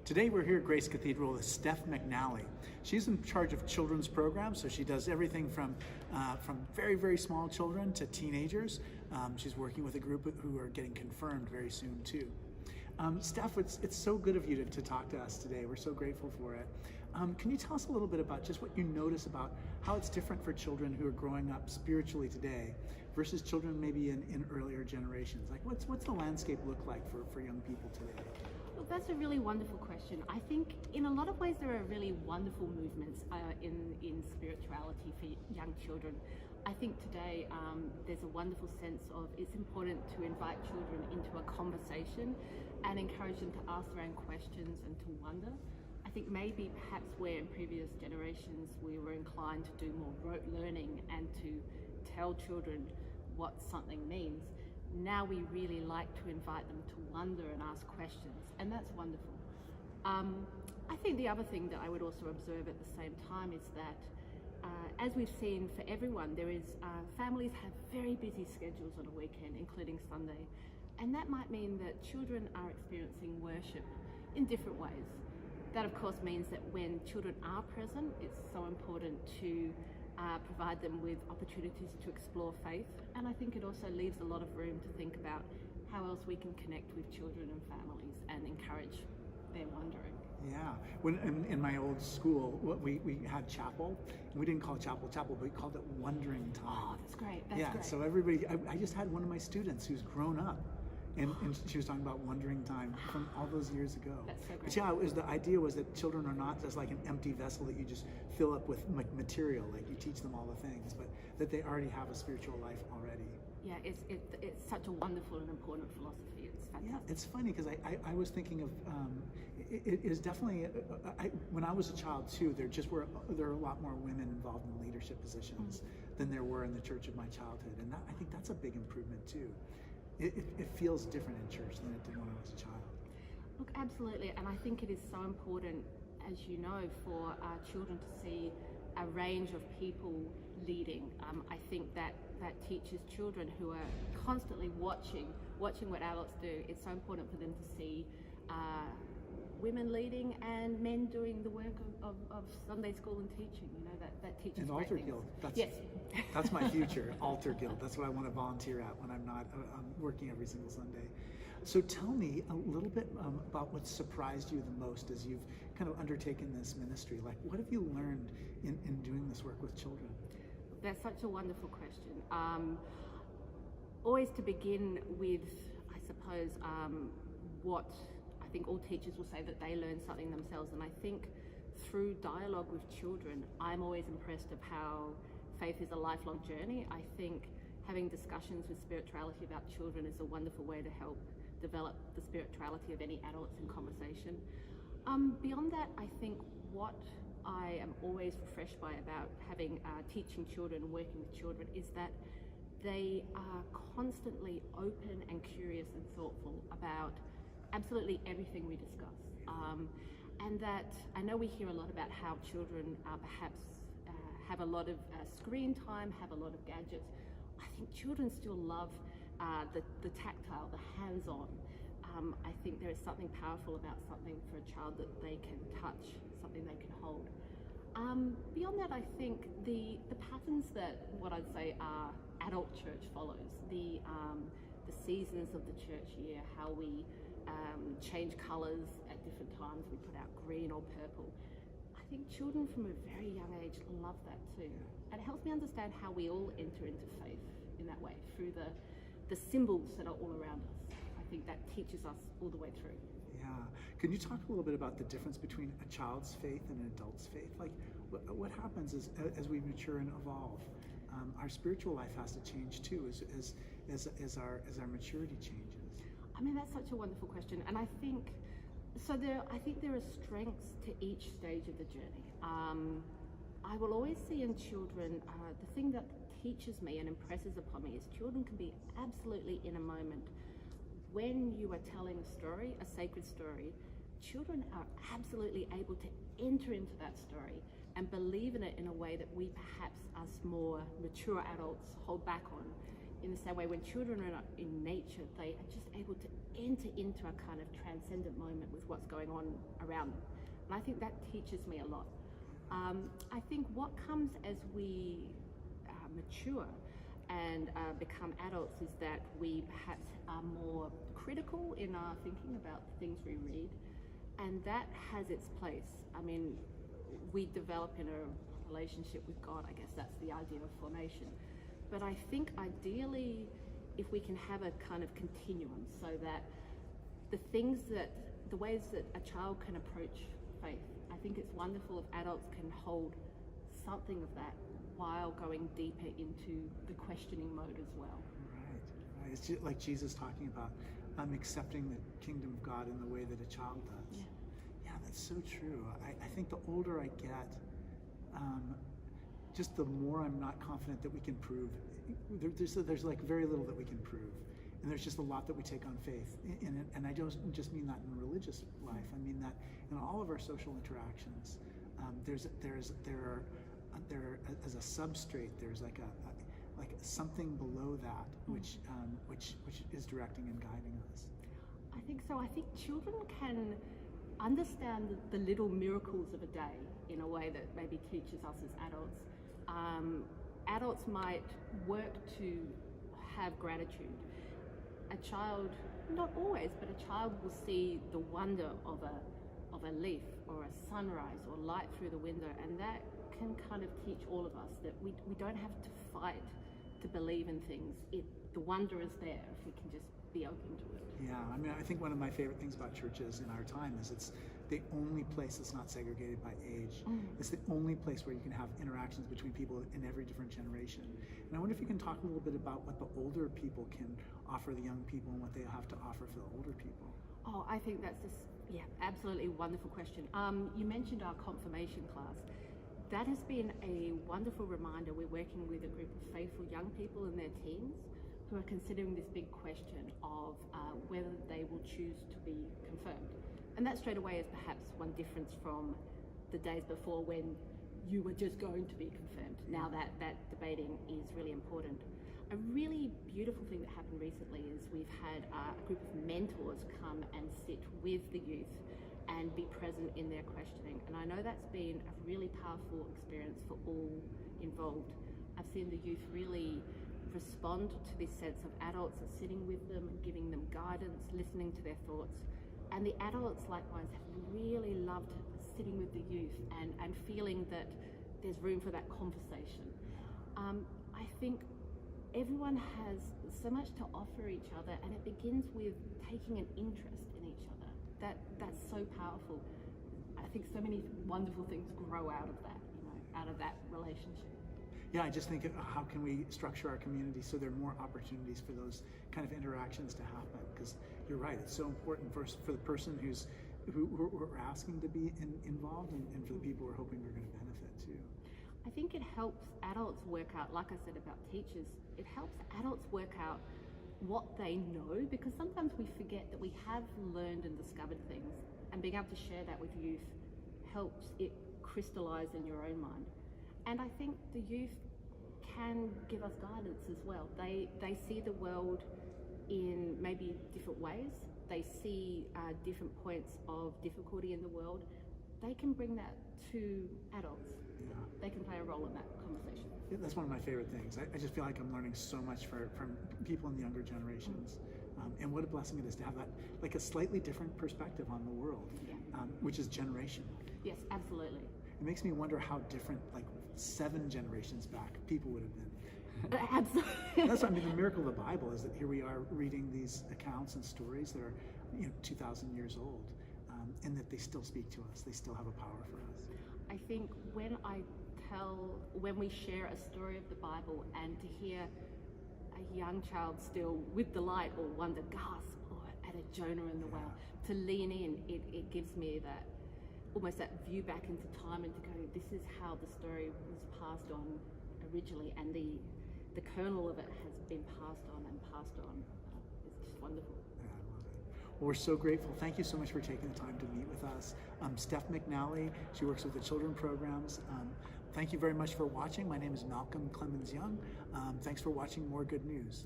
Today we're here at Grace Cathedral with Steph McNally. She's in charge of children's programs, so she does everything from very, very small children to teenagers. She's working with a group who are getting confirmed very soon too. Steph, it's so good of you to talk to us today. We're so grateful for it. Can you tell us a little bit about just what you notice about how it's different for children who are growing up spiritually today versus children maybe in earlier generations? Like what's the landscape look like for young people today? Well, that's a really wonderful question. I think in a lot of ways there are really wonderful movements in spirituality for young children. I think today there's a wonderful sense of it's important to invite children into a conversation and encourage them to ask their own questions and to wonder. I think maybe perhaps where in previous generations we were inclined to do more rote learning and to tell children what something means, now we really like to invite them to wonder and ask questions, and that's wonderful. I think the other thing that I would also observe at the same time is that as we've seen for everyone, there is families have very busy schedules on a weekend, including Sunday, and that might mean that children are experiencing worship in different ways. That of course means that when children are present, it's so important to provide them with opportunities to explore faith, and I think it also leaves a lot of room to think about how else we can connect with children and families and encourage their wondering. Yeah, when in my old school, we had chapel. We didn't call it chapel, but we called it wondering time. Oh, that's great. That's great. So everybody, I just had one of my students who's grown up. And she was talking about wondering time from all those years ago. That's so great. But yeah, the idea was that children are not just like an empty vessel that you just fill up with material, like you teach them all the things, but that they already have a spiritual life already. Yeah, it's such a wonderful and important philosophy. It's fantastic. Yeah, it's funny because I was thinking of it is definitely when I was a child too. There are a lot more women involved in leadership positions than there were in the church of my childhood, and I think that's a big improvement too. It feels different in church than it did when I was a child. Look, absolutely, and I think it is so important, as you know, for children to see a range of people leading. I think that teaches children who are constantly watching what adults do. It's so important for them to see women leading and men doing the work of Sunday school and teaching. You know, that teaches and great altar things. guild. Yes. That's my future, altar guild. That's what I want to volunteer at when I'm not working every single Sunday. So tell me a little bit about what surprised you the most as you've kind of undertaken this ministry. Like, what have you learned in doing this work with children? That's such a wonderful question. Always to begin with, I suppose, what I think all teachers will say, that they learn something themselves, and I think through dialogue with children, I'm always impressed of how faith is a lifelong journey. I think having discussions with spirituality about children is a wonderful way to help develop the spirituality of any adults in conversation. Beyond that, I think what I am always refreshed by about having teaching children and working with children is that they are constantly open and curious and thoughtful about absolutely everything we discuss. And that I know we hear a lot about how children perhaps have a lot of screen time, have a lot of gadgets. I think children still love the tactile, the hands-on. I think there is something powerful about something for a child that they can touch, something they can hold. Beyond that, I think the patterns that what I'd say are adult church follows, the seasons of the church year, how we change colours at different times, we put out green or purple. I think children from a very young age love that too. And it helps me understand how we all enter into faith in that way, through the symbols that are all around us. I think that teaches us all the way through. Yeah. Can you talk a little bit about the difference between a child's faith and an adult's faith? Like, what happens as we mature and evolve? Our spiritual life has to change too, as our maturity changes. I mean, that's such a wonderful question, and I think so. I think there are strengths to each stage of the journey. I will always see in children the thing that teaches me and impresses upon me is children can be absolutely in a moment. When you are telling a story, a sacred story, children are absolutely able to enter into that story and believe in it in a way that we perhaps, as more mature adults, hold back on in the same way, when children are in nature, they are just able to enter into a kind of transcendent moment with what's going on around them. And I think that teaches me a lot. I think what comes as we mature and become adults is that we perhaps are more critical in our thinking about the things we read, and that has its place. I mean, we develop in a relationship with God. I guess that's the idea of formation. But I think ideally, if we can have a kind of continuum, so that the ways that a child can approach faith, I think it's wonderful if adults can hold something of that while going deeper into the questioning mode as well. Right. It's just like Jesus talking about accepting the kingdom of God in the way that a child does. Yeah, that's so true. I think the older I get, just the more I'm not confident that we can prove. There's like very little that we can prove. And there's just a lot that we take on faith in it. And I don't just mean that in religious life. I mean that in all of our social interactions. There as a substrate, there's like something below that which is directing and guiding us. I think so. I think children can understand the little miracles of a day in a way that maybe teaches us as adults. Adults might work to have gratitude. A child, not always, but a child will see the wonder of a leaf or a sunrise or light through the window, and that can kind of teach all of us that we don't have to fight to believe in things. The wonder is there if we can just be open to it. Yeah, I mean, I think one of my favorite things about churches in our time is it's the only place that's not segregated by age. It's the only place where you can have interactions between people in every different generation. And I wonder if you can talk a little bit about what the older people can offer the young people and what they have to offer for the older people. Oh, I think that's just, absolutely wonderful question. You mentioned our confirmation class. That has been a wonderful reminder. We're working with a group of faithful young people in their teens who are considering this big question of whether they will choose to be confirmed. And that straight away is perhaps one difference from the days before when you were just going to be confirmed. Now that debating is really important. A really beautiful thing that happened recently is we've had a group of mentors come and sit with the youth and be present in their questioning. And I know that's been a really powerful experience for all involved. I've seen the youth really respond to this sense of adults are sitting with them and giving them guidance, listening to their thoughts. And the adults likewise have really loved sitting with the youth and feeling that there's room for that conversation. I think everyone has so much to offer each other, and it begins with taking an interest in each other. That's so powerful. I think so many wonderful things grow out of that, out of that relationship. Yeah, I just think how can we structure our community so there are more opportunities for those kind of interactions to happen? Because you're right, it's so important for the person who we're asking to be involved and for the people we're hoping are going to benefit too. I think it helps adults work out, like I said about teachers, it helps adults work out what they know, because sometimes we forget that we have learned and discovered things, and being able to share that with youth helps it crystallize in your own mind. And I think the youth can give us guidance as well. They see the world in maybe different ways. They see different points of difficulty in the world. They can bring that to adults. Yeah. They can play a role in that conversation. Yeah, that's one of my favorite things. I just feel like I'm learning so much from people in the younger generations. And what a blessing it is to have that, like a slightly different perspective on the world, which is generational. Yes, absolutely. It makes me wonder how different, like 7 generations back, people would have been. Absolutely. That's, I mean, the miracle of the Bible is that here we are reading these accounts and stories that are, 2,000 years old, and that they still speak to us. They still have a power for us. I think when we share a story of the Bible, and to hear a young child still with delight or wonder gasp or at a Jonah in the whale, to lean in, it gives me that almost that view back into time and to go, this is how the story was passed on originally, and the kernel of it has been passed on and passed on. It's just wonderful. Yeah, I love it. Well, we're so grateful. Thank you so much for taking the time to meet with us. Steph McNally, she works with the children programs. thank you very much for watching. My name is Malcolm Clemens Young. Thanks for watching More Good News.